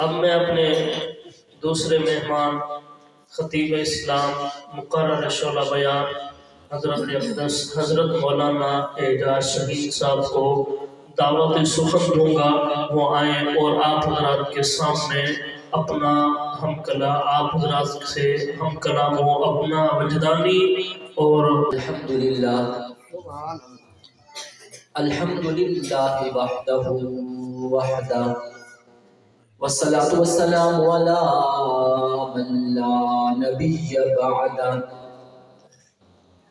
اب میں اپنے دوسرے مہمان خطیب اسلام مقرر شعلہ بیان حضرت اقدس حضرت مولانا اعجاز شہید صاحب کو دعوت سخن دوں گا، وہ آئیں اور آپ حضرات کے سامنے اپنا ہم کلام آپ حضرات سے ہم کلام و اپنا وجدانی اور الحمدللہ وحدہ وحدہ والصلاة والسلام على من لا نبی بعدہ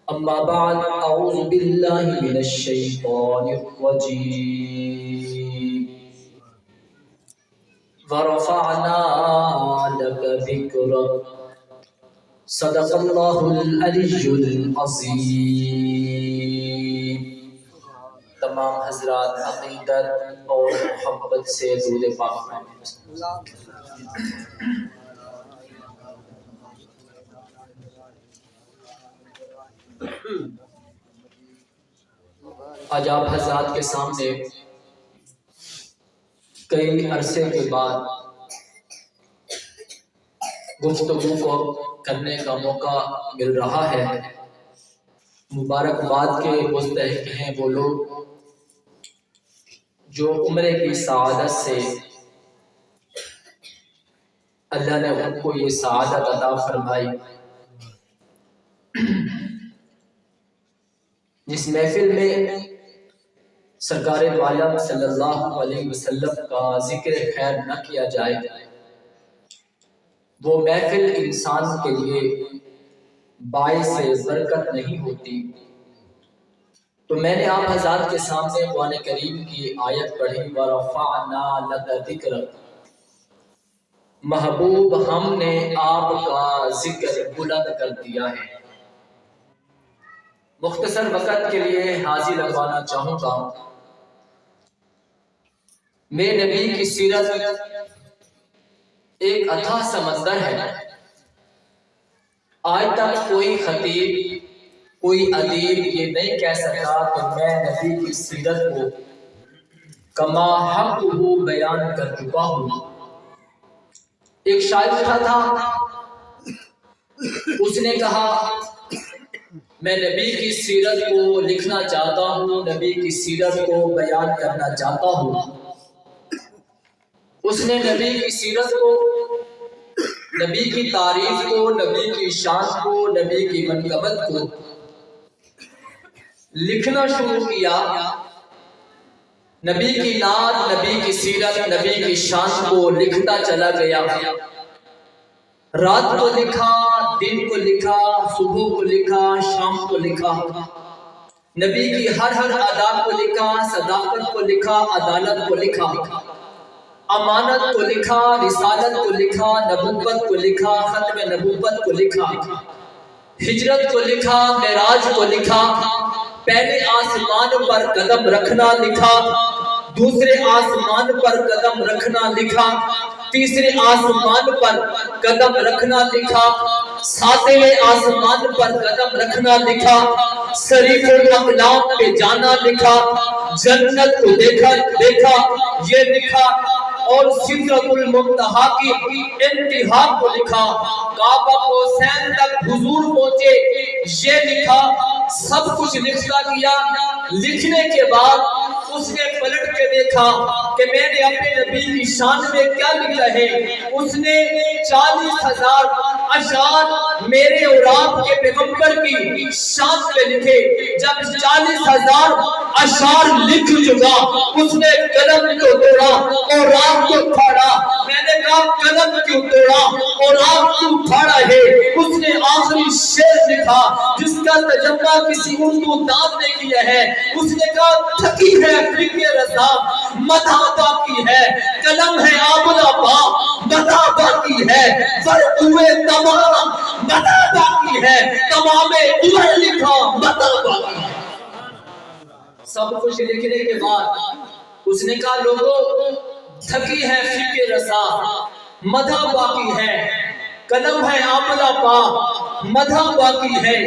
اما بعد اعوذ باللہ من الشیطان الرجیم ورفعنا لك ذکرک صدق اللہ العلی العظیم۔ تمام حضرات عقیدت اور محبت سے درود پاک پڑھیں۔ آج آپ حضرات کے سامنے کئی عرصے کے بعد گفتگو کو کرنے کا موقع مل رہا ہے۔ مبارکباد کے مستحق ہیں وہ لوگ جو عمرے کی سعادت سے اللہ نے ان کو یہ سعادت عطا فرمائی۔ جس محفل میں سرکار دو عالم صلی اللہ علیہ وسلم کا ذکر خیر نہ کیا جائے، وہ محفل انسان کے لیے باعث برکت نہیں ہوتی۔ تو میں نے آپ حضرات کے سامنے قرآن کریم کی آیت پڑھی وَرَفَعْنَا لَكَ ذِكْرَكَ، محبوب ہم نے آپ کا ذکر بلند کر دیا ہے۔ مختصر وقت کے لیے حاضر لگوانا چاہوں گا، میرے نبی کی سیرت ایک اتھاہ سمندر ہے۔ آج تک کوئی خطیب کوئی ادیب یہ نہیں کہہ سکا کہ میں نبی کی سیرت کو کما حق بیان کر چکا ہوں۔ ایک شاعر اٹھا تھا، اس نے کہا میں نبی کی سیرت کو لکھنا چاہتا ہوں، نبی کی سیرت کو بیان کرنا چاہتا ہوں۔ اس نے نبی کی سیرت کو، نبی کی تعریف کو، نبی کی شان کو، نبی کی منقبت کو لکھنا شروع کیا۔ نبی کی نعت، نبی کی سیرت، نبی کی شان کو لکھتا چلا گیا۔ رات کو لکھا، دن کو لکھا، صبح کو لکھا، شام کو لکھا۔ نبی کی ہر ادا کو لکھا، صداقت کو لکھا، عدالت کو لکھا، امانت کو لکھا، رسالت کو لکھا، نبوت کو لکھا، ختم نبوت کو لکھا، ہجرت کو لکھا، معراج کو لکھا، پہلے آسمان پر قدم رکھنا لکھا، دوسرے آسمان پر قدم رکھنا لکھا، تیسرے آسمان پر قدم رکھنا لکھا، ساتویں آسمان پر قدم رکھنا لکھا، صریف الاقلام پہ جانا لکھا، جنت کو دیکھا یہ لکھا، اور سدرۃ المنتہا کی انتہا کو لکھا، کعبہ کو سین تک حضور پہنچے یہ لکھا۔ سب کچھ لکھتا گیا۔ لکھنے کے بعد اس نے پلٹ کے دیکھا کہ میں نے اپنے نبی کی شان میں کیا لکھا ہے۔ اس نے 40,000 اشعار میرے اور آپ کے پیغمبر کی شان پہ لکھے۔ جب 40,000 اشعار لکھ چکا، اس نے قلم کو توڑا اور آپ کو پھاڑا۔ میں نے کہا قلم کیوں توڑا اور آپ کیوں پھاڑا ہے؟ اس نے آخری شعر لکھا جس کا ترجمہ کسی اردو دان نے کیا ہے۔ اس نے کہا تھکی ہے فکر رضا مدح باقی ہے، قلم ہے آبلا پا مدح باقی ہے، فرقوے تمام مدح باقی ہے، تمام عمر لکھا مدح باقی ہے۔ سب کچھ لکھنے کے بعد اس نے کہا لوگوں تھکی ہے فکر رضا مدح باقی ہے، قلم ہے آبلا پا مدح باقی ہے،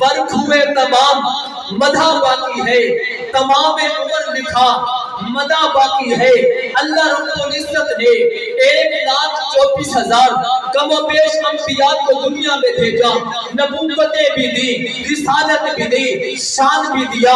ورق ہوئے تمام مدح باقی ہے، تمام عمر لکھا مدح باقی ہے۔ اللہ رب العزت نے 1,24,000 کم و بیش انبیاء کو دنیا میں بھیجا، نبوتیں بھی دی، رسالت بھی دی، شان بھی دیا،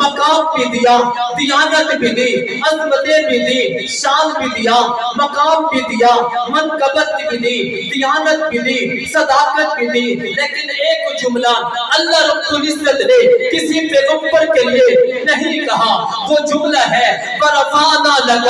مقام بھی دیا، دیانت بھی دی، عظمتیں بھی دی، شان بھی دیا، مقام بھی دیا، منقبت بھی دی، دیانت بھی دی، صداقت بھی دی، لیکن ایک جملہ اللہ رب العزت نے کسی پیغمبر کے لیے نہیں کہا، وہ جملہ ہے وَرَفَعْنَا لَكَ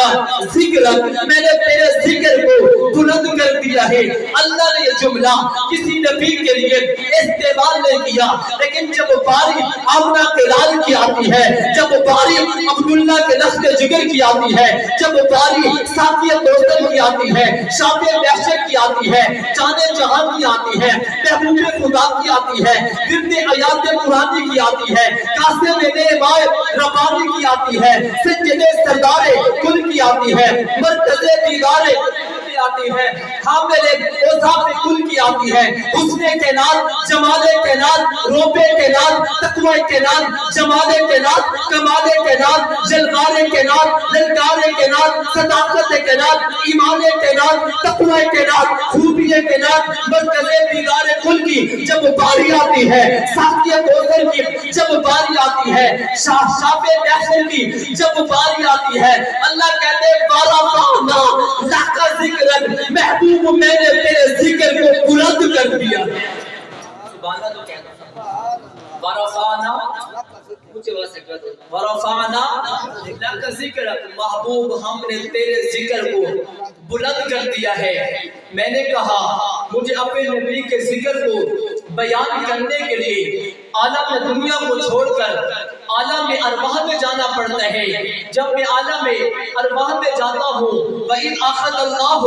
ذِكْرَكَ، میں نے تیرے ذکر کو بلند کر دیا ہے۔ اللہ نے یہ جملہ کسی نبی کے لیے استعمال نہیں کیا، لیکن جب باری آمنہ کے لال کی آتی ہے، جب باری عبداللہ کے لخت جگر کی آتی ہے، جب باری ساقیہ کوثر کی آتی ہے، شافع محشر کی آتی ہے، جان جہاں کی آتی ہے، محبوب خدا کی آتی ہے، ورد آیات قرآنی کی آتی ہے، قاسم نعمائے ربانی کی آتی ہے، سجد سردار کل کی آتی ہے، مرکز دیدار کی آتی ہے، حامل اوصاف کل کی آتی ہے، حسن کے نال، جمال کے نال، روبے کے نال، تقوی کے نال، جمال کے نال، کمال کے نال، جلوار کے نال، للکار کے نال، صداقت کے نال، ایمان کے نال، تقوی کے نال، خوبی کے نال، مرکز دیدار کل کی جب باری آتی ہے، ساقیہ کوثر کی جب باری آتی ہے، شافع محشر کی جب باری آتی ہے، اللہ کہتے ہیں وَرَفَعْنَا لَكَ ذِكْرَكَ، محبوب میں نے تیرے ذکر کو بلند کر دیا۔ سبحان اللہ تو کہتا ہے وَرَفَعْنَا وَرَفَعْنَا لَكَ ذِكْرَكَ، محبوب ہم نے تیرے ذکر کو بلند کر دیا ہے۔ میں نے کہا مجھے اپنے نبی کے ذکر کو بیان کرنے کے لیے عالم دنیا کو چھوڑ کر عالم ارواح میں جانا پڑتا ہے۔ جب میں عالم ارواح میں جاتا ہوں وَإِذْ أَخَذَ اللَّهُ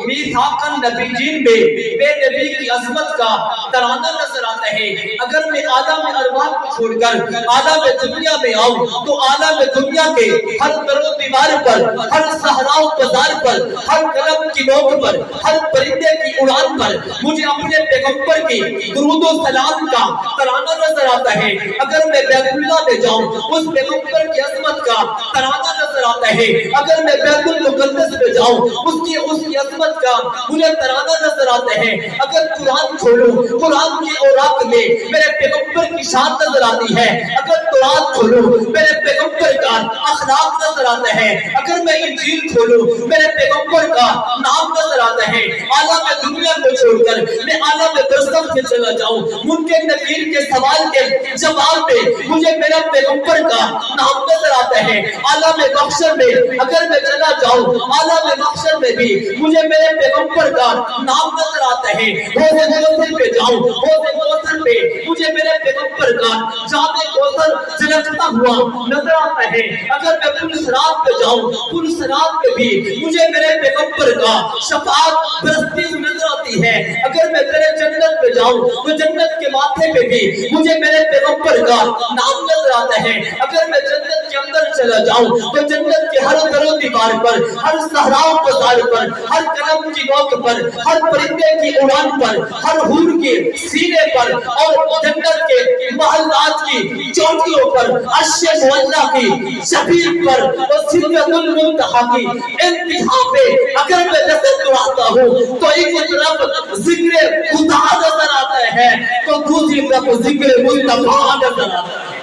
مِيثَاقَ النَّبِيِّينَ میں بے نبی کی عظمت کا ترانہ نظر آتا ہے۔ اگر میں عالم ارواح کو چھوڑ کر عالم دنیا میں آؤں تو عالم دنیا کے ہر در و دیوار پر، ہر صحرا و بازار پر، ہر قلم کی نوک پر، ہر پرندے کی اڑان پر مجھے اپنے پیغمبر کی درود و سلام کا ترانہ نظر آتا ہے۔ اگر میں بیت اللہ میں جاؤں اس پیغمبر کی عظمت کا ترانہ نظر آتا ہے۔ اگر میں بیت المقدس میں جاؤں اس کی عظمت کا مجھے ترانہ نظر آتا ہے۔ اگر قرآن کھولوں قرآن کی اوراق میں میرے پیغمبر کی شان نظر آتی ہے۔ اگر قرآن کھولوں میرے پیغمبر کا اخلاق نظر آتا ہے۔ اگر میں انجیل کھولوں میرے پیغمبر کا نام نظر آتا ہے۔ عالم دنیا کو چھوڑ کر میں عالم برزخ میں چلا جاؤں، منکر نکیر کے سوال کے جواب میں مجھے میرا پیغمبر کا نام نظر آتا ہے۔ عالم محشر میں اگر میں چلا جاؤں عالم محشر میں بھی مجھے میرے پیغمبر کا نام نظر آتا ہے۔ حوض کوثر پہ جاؤں حوض کوثر پہ مجھے میرے پیغمبر کا جام کوثر جھلکتا ہوا نظر آتا ہے۔ اگر میں پل صراط پہ جاؤں پل صراط پہ بھی مجھے میرے پیغمبر کا شفاعت برستی ہوئی نظر آتی ہے۔ اگر میں میرے جنت پہ جاؤں تو جنت کے ماتھے پہ بھی مجھے میرے پیغمبر کا نام نظر آتا ہے۔ اگر میں جنت کے اندر چلا جاؤں تو جنت کے ہر در و دیوار پر، ہر صحرا و بازار پر، ہر قلم کی نوک پر، ہر پرندے کی اڑان پر، ہر حور کے سینے پر اور جنت کے محلات کی چوٹیوں پر، عرش معلیٰ کی شبیہ پر اور سدرۃ المنتہا کی انتہا پہ اگر میں نظر دوڑاتا ہوں تو ایک طرف ذکر خدا نظر آتا ہے تو دوسری طرف ذکر مصطفیٰ نظر آتا ہے۔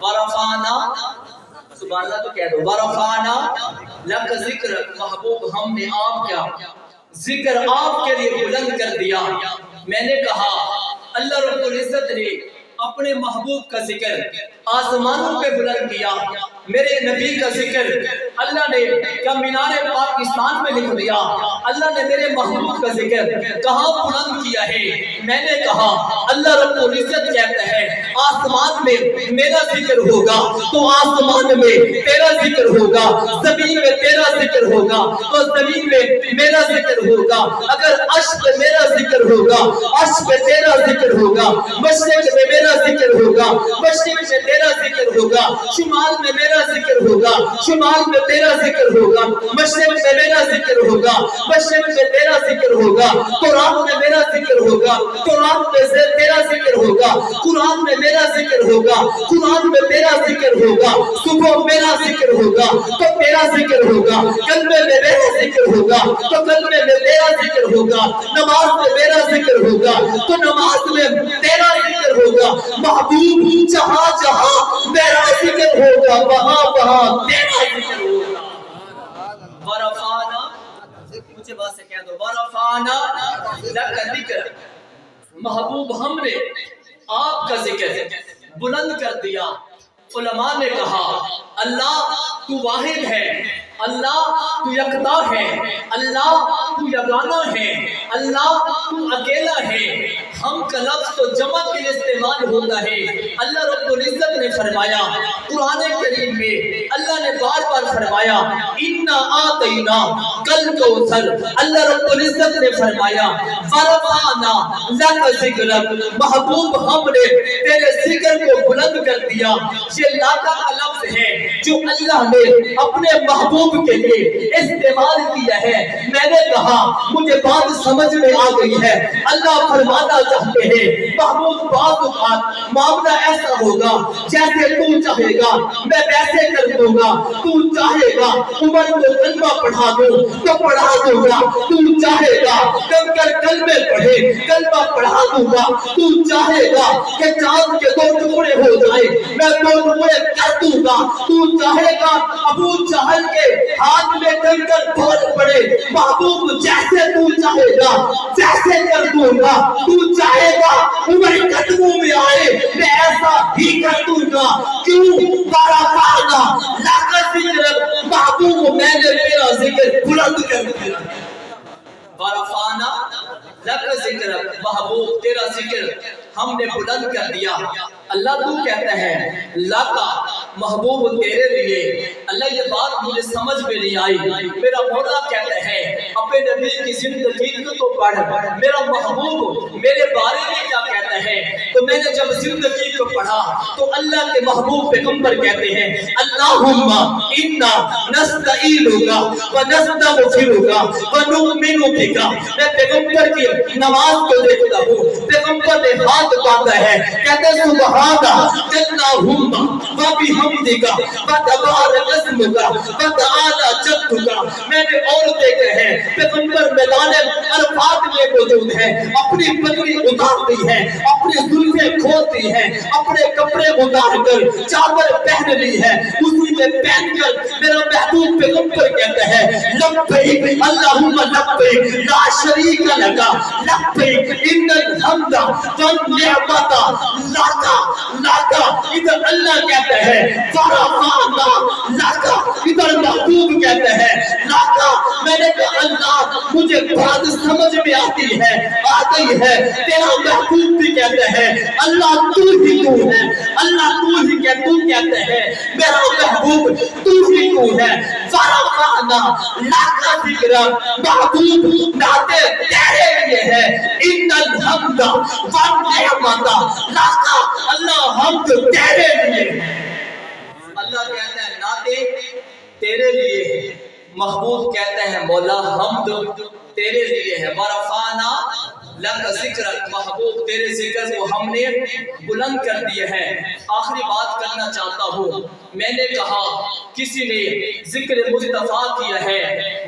وَرَفَعْنَا سبحان اللہ تو کہہ دو وَرَفَعْنَا لَكَ ذِكْرَكَ، محبوب ہم نے آپ کا ذکر آپ کے لیے بلند کر دیا۔ میں نے کہا اللہ رب العزت نے اپنے محبوب کا ذکر آسمانوں پہ بلند کیا، میرے نبی کا ذکر اللہ نے مینار پاکستان میں لکھ دیا۔ اللہ نے میرے محبوب کا ذکر کہاں بلند کیا ہے؟ میں نے کہا اللہ رب العزت کہتا ہے آسمان میں میرا ذکر ہوگا تو آسمان میں تیرا ذکر ہوگا، زمین میں تیرا ذکر ہوگا تو زمین میں میرا ذکر ہوگا۔ اگر عرش پہ میرا ذکر ہوگا عرش پہ تیرا ذکر ہوگا، مشرق میں میرا ذکر ہوگا مشرق میں تیرا ذکر ہوگا، شمال میں میرا ذکر ہوگا شمال میں تیرا ذکر ہوگا، مشرق میں میرا ذکر ہوگا، مشرق میں تیرا ذکر ہوگا، قرآن میں میرا ذکر ہوگا، قرآن میں تیرا ذکر ہوگا، قرآن میں میرا ذکر ہوگا، قرآن میں تیرا ذکر ہوگا، صبح میرا ذکر ہوگا تو تیرا ذکر ہوگا، کلمے میں میرا ذکر ہوگا تو کلمے میں تیرا ذکر ہوگا، نماز میں میرا ذکر ہوگا تو نماز میں تیرا ذکر ہوگا، محبوب جہاں جہاں میرا ذکر ہوگا وہاں وہاں تیرا ذکر ہوگا۔ ورفعنا، مجھے بات سے کہہ دو، ورفعنا لک ذکر، محبوب ہم نے آپ کا ذکر بلند کر دیا۔ علماء نے کہا اللہ تو واحد ہے، اللہ تو یکتا ہے، اللہ تو یگانہ ہے، اللہ تو اکیلا ہے۔ ہم کا لفظ تو جمع کے لیے استعمال ہوتا ہے۔ اللہ رب العزت نے فرمایا قرآن کریم میں، اللہ نے بار بار فرمایا انا آتینا کل کوثر، اللہ رب العزت نے فرمایا ورفعنا لک ذکرک، محبوب ہم نے تیرے ذکر کو بلند کر دیا۔ یہ لاکا کا لفظ ہے جو اللہ نے اپنے محبوب کے لیے استعمال کیا ہے۔ میں نے کہا مجھے بات سمجھ میں آ گئی ہے، اللہ فرمانا چاہتے ہیں محبوب بعض اوقات معاملہ ایسا ہوگا جیسے تو چاہے گا میں ویسے کر دوں گا، تو چاہے گا عمر کو کلمہ پڑھا دوں تو پڑھا دوں گا، تو چاہے گا کنکر کلمے پڑھے کلمہ پڑھا دوں گا، تو چاہے گا کہ چاند کے 2 ٹکڑے ہو جائے میں 2 ٹکڑے کر دوں گا، تو چاہے گا ابو جہل کے ہاتھ میں کنکر بھر پڑے، محبوب جیسے تو چاہے گا ویسے کر دوں گا، تو چاہے گا عمر قدموں میں آئے میں ایسا ہی کر دوں گا۔ کیوں؟ ورفعنا لک ذکرک، محبوب میں نے تیرا ذکر بلند کر دیا۔ ورفعنا لک ذکرک، محبوب تیرا ذکر ہم نے بلند کر دیا۔ اللہ تو کہتا ہے لاکا محبوب تیرے لیے، اللہ یہ بات مجھے سمجھ میں نہیں آئی۔ میرا مولا کہتا ہے اپنے نبی کی زندگی کو پڑھ، میرا محبوب میرے بارے میں کیا کہتا ہے۔ تو میں نے جب زندگی کو پڑھا تو اللہ کے محبوب پیغمبر کہتے ہیں اللہم انا نستعینک ونستغفرک ونؤمن بک۔ میں پیغمبر کی نماز کو دیکھتا ہوں، پیغمبر نے ہاتھ باندھا ہے، کہتے ہیں سبحان اللہم وبحمدک وتبارک اسمک وتعالی جدک۔ میں نے اور دیکھے ہیں پیغمبر میدان عرفات میں موجود ہے، اپنی پگڑی اتارتی ہے، اپنی زلفیں کھولتی ہے، اپنے کپڑے اتار کر چادر پہن لی ہے، اسی میں پہن کر میرا محبوب پیغمبر کہتا ہے لبیک اللہم لبیک لا شریک لک لبیک ان الحمد والنعمت لک لک۔ ادھر اللہ کہتا ہے ورفعنا لک، ادھر محبوب کہتا ہے لک۔ میں نے کہا اللہ مجھے بات سمجھ میں آتی ہے، آ گئی ہے۔ تیرا محبوب بھی کہتا ہے اللہ تو ہی تو ہے، اللہ تو ہی تو کہتا ہے میرا محبوب تو ہی تو ہے۔ ورفعنا لک ذکرک، محبوب نعتیں تیرے لیے ہے، ان الحمد والنعمت لک، اللہ حمد تیرے لیے۔ اللہ کہتا ہے نعتیں تیرے لیے ہے، محبوب کہتا ہے مولا حمد تیرے لیے ہے۔ ورفعنا لک ذکرک، محبوب تیرے ذکر کو ہم نے بلند کر دیا ہے۔ آخری بات کرنا چاہتا ہوں، میں نے کہا کسی نے ذکر مصطفیٰ کیا ہے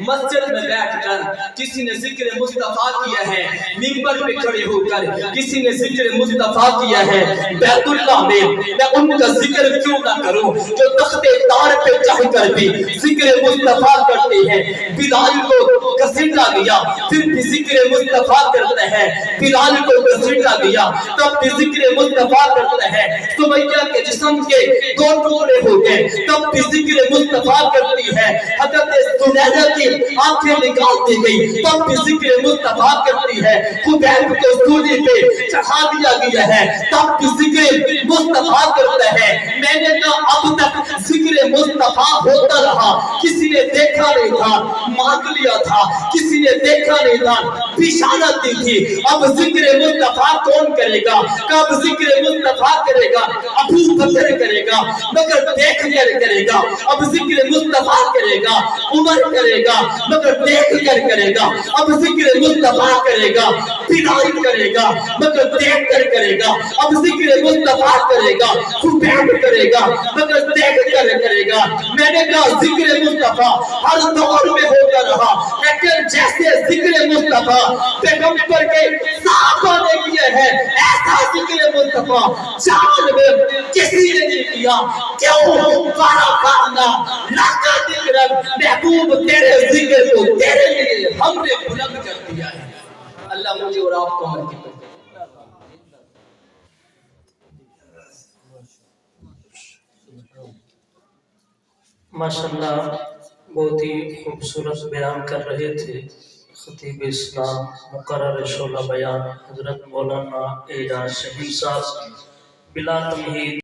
مسجد میں بیٹھ کر، کسی نے ذکر مصطفیٰ کیا ہے منبر پہ کھڑے ہو کر، کسی نے ذکر مصطفیٰ کیا ہے بیت اللہ میں۔ میں ان کا ذکر کیوں نہ کروں جو تخت تار پہ چڑھ کر بھی ذکر مصطفیٰ کرتے ہیں۔ بلال کو گھسیٹا گیا پھر بھی ذکر مصطفیٰ کرتا ہے، بلال کو گھسیٹا گیا تب بھی ذکر مصطفیٰ کرتا ہے، سمیہ کے جسم کے 2 ٹکڑے ہو گئے تب بھی ذکر مصطفیٰ کرتی ہے، حضرت سنیرہ کی آنکھیں نکال دی گئی تب بھی ذکر مصطفیٰ کرتی ہے، خبیب کو سولی پہ چڑھا دیا گیا ہے تب بھی ذکر مصطفیٰ کرتا ہے۔ میں نے کہا اب تک ذکر مصطفیٰ ہوتا رہا، کسی نے دیکھا نہیں تھا مانگ لیا تھا، کسی نے دیکھا نہیں تھا بشارت دی تھی، اب ذکر مصطفیٰ کون کرے گا؟ کب ذکر مصطفیٰ کرے گا؟ ابو بکر کرے گا مگر دیکھ کر کرے گا. اب ذکر مصطفیٰ کرے گا عمر کرے گا مگر دیکھ کر کرے گا. اب ذکر مصطفیٰ کرے گا بلال کرے گا مگر دیکھ کر کرے گا. اب ذکر مصطفیٰ کرے گا خبیب کرے گا مگر دیکھ کر کرے گا. میں نے کہا ذکر مصطفیٰ ہر دور میں ہوتا رہا، لیکن جیسے ذکر مصطفیٰ پیغمبر کے صحابہ نے کیا ہے ایسا ذکر مصطفیٰ جان میں کسی نے نہیں کیا. کیوں؟ بارہ کرنا لاکھا ذکر محبوب تیرے ذکر کو تیرے لیے ہم نے بلند کر دیا ہے. اللہ مجھے اور آپ کو عمل کی توفیق. ماشاءاللہ بہت ہی خوبصورت بیان کر رہے تھے خطیب اسلام مقرر شعلہ بیان حضرت مولانا اعجاز شہین صاحب. بلا تمہید